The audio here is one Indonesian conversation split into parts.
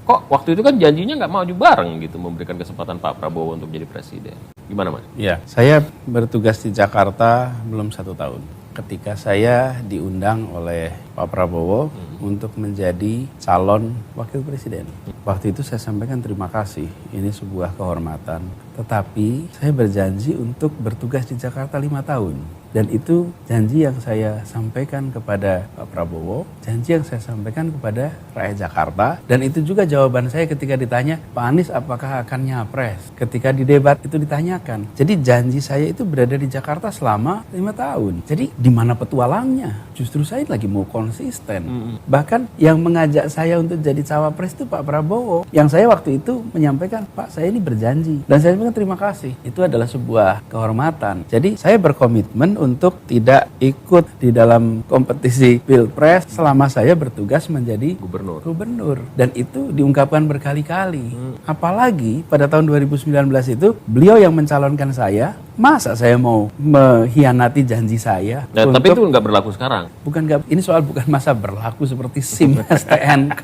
kok waktu itu kan janjinya nggak maju bareng gitu, memberikan kesempatan Pak Prabowo untuk jadi presiden. Gimana Mas? Ya, saya bertugas di Jakarta belum 1 tahun. Ketika saya diundang oleh Pak Prabowo untuk menjadi calon wakil presiden. Waktu itu saya sampaikan terima kasih, ini sebuah kehormatan. Tetapi saya berjanji untuk bertugas di Jakarta 5 tahun. Dan itu janji yang saya sampaikan kepada Pak Prabowo, janji yang saya sampaikan kepada rakyat Jakarta. Dan itu juga jawaban saya ketika ditanya, Pak Anies apakah akan nyapres? Ketika di debat itu ditanyakan. Jadi janji saya itu berada di Jakarta selama 5 tahun. Jadi di mana petualangnya? Justru saya lagi mau konsisten. Bahkan yang mengajak saya untuk jadi cawapres itu Pak Prabowo. Yang saya waktu itu menyampaikan, Pak saya ini berjanji. Dan saya sampaikan terima kasih. Itu adalah sebuah kehormatan. Jadi saya berkomitmen untuk tidak ikut di dalam kompetisi Pilpres selama saya bertugas menjadi gubernur. Dan itu diungkapkan berkali-kali. Apalagi pada tahun 2019 itu beliau yang mencalonkan saya. Masa saya mau mengkhianati janji saya? Nah, tapi itu nggak berlaku sekarang. Ini soal bukan masa berlaku seperti SIM STNK.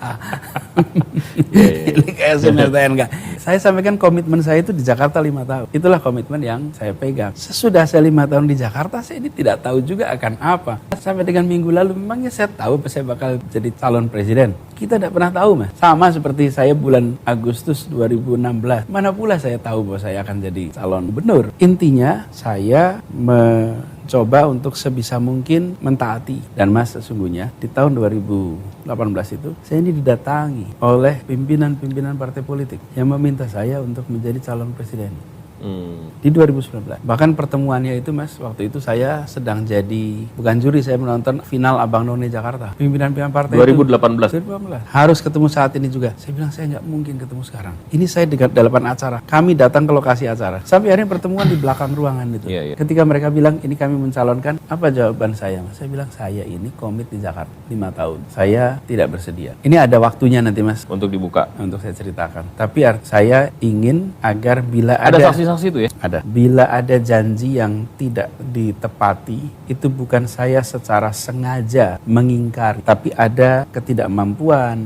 Ini kayak SIM STNK. Saya sampaikan komitmen saya itu di Jakarta 5 tahun. Itulah komitmen yang saya pegang. Sesudah saya 5 tahun di Jakarta, saya ini tidak tahu juga akan apa. Sampai dengan minggu lalu memangnya saya tahu saya bakal jadi calon presiden. Kita tidak pernah tahu, Mas. Sama seperti saya bulan Agustus 2016. Mana pula saya tahu bahwa saya akan jadi calon gubernur. Intinya saya mencoba untuk sebisa mungkin mentaati. Dan Mas, sesungguhnya di tahun 2018 itu saya ini didatangi oleh pimpinan-pimpinan partai politik yang meminta saya untuk menjadi calon presiden. Di 2019. Bahkan pertemuannya itu, Mas, waktu itu saya sedang jadi, bukan juri, saya menonton final Abang None Jakarta. Pimpinan-pimpinan partai 2018. 2018. Harus ketemu saat ini juga. Saya bilang saya nggak mungkin ketemu sekarang. Ini saya di dalaman acara. Kami datang ke lokasi acara. Sampai akhirnya pertemuan di belakang ruangan itu. Ketika mereka bilang ini kami mencalonkan, apa jawaban saya, Mas? Saya bilang saya ini komit di Jakarta 5 tahun. Saya tidak bersedia. Ini ada waktunya nanti, Mas. Untuk dibuka. Untuk saya ceritakan. Tapi saya ingin agar bila ada saksi-saksi itu ya? Ada. Bila ada janji yang tidak ditepati, itu bukan saya secara sengaja mengingkari, tapi ada ketidakmampuan,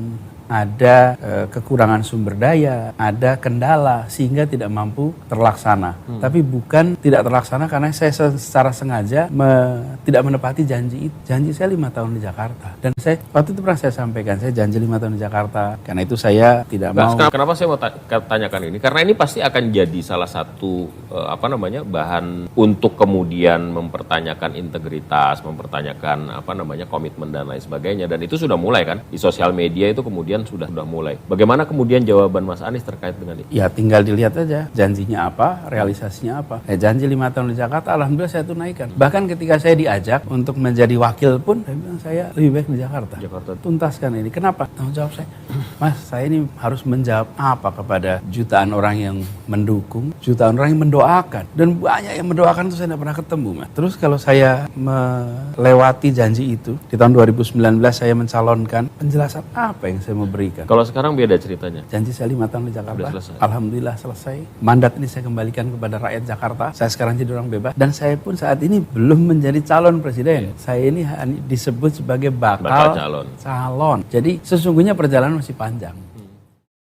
ada kekurangan sumber daya, ada kendala sehingga tidak mampu terlaksana. Tapi bukan tidak terlaksana karena saya secara sengaja tidak menepati janji itu. Janji saya 5 tahun di Jakarta. Dan saya waktu itu pernah saya sampaikan, saya janji 5 tahun di Jakarta. Karena itu saya tidak mau. Kenapa saya mau tanyakan ini? Karena ini pasti akan jadi salah satu bahan untuk kemudian mempertanyakan integritas, mempertanyakan komitmen dan lain sebagainya. Dan itu sudah mulai kan di sosial media itu kemudian sudah mulai. Bagaimana kemudian jawaban Mas Anies terkait dengan itu? Ya tinggal dilihat aja janjinya apa, realisasinya apa. Janji 5 tahun di Jakarta, alhamdulillah saya tunaikan. Bahkan ketika saya diajak untuk menjadi wakil pun, saya bilang saya lebih baik di Jakarta. Tuntaskan ini. Kenapa? Tanggung jawab saya. Mas, saya ini harus menjawab apa kepada jutaan orang yang mendukung, jutaan orang yang mendoakan. Dan banyak yang mendoakan itu saya tidak pernah ketemu, Mas. Terus kalau saya melewati janji itu, di tahun 2019 saya mencalonkan, penjelasan apa yang saya mau berikan. Kalau sekarang beda ceritanya. Janji saya 5 tahun di Jakarta, alhamdulillah selesai. Mandat ini saya kembalikan kepada rakyat Jakarta. Saya sekarang jadi orang bebas. Dan saya pun saat ini belum menjadi calon presiden. Saya ini disebut sebagai bakal calon. Jadi sesungguhnya perjalanan masih panjang.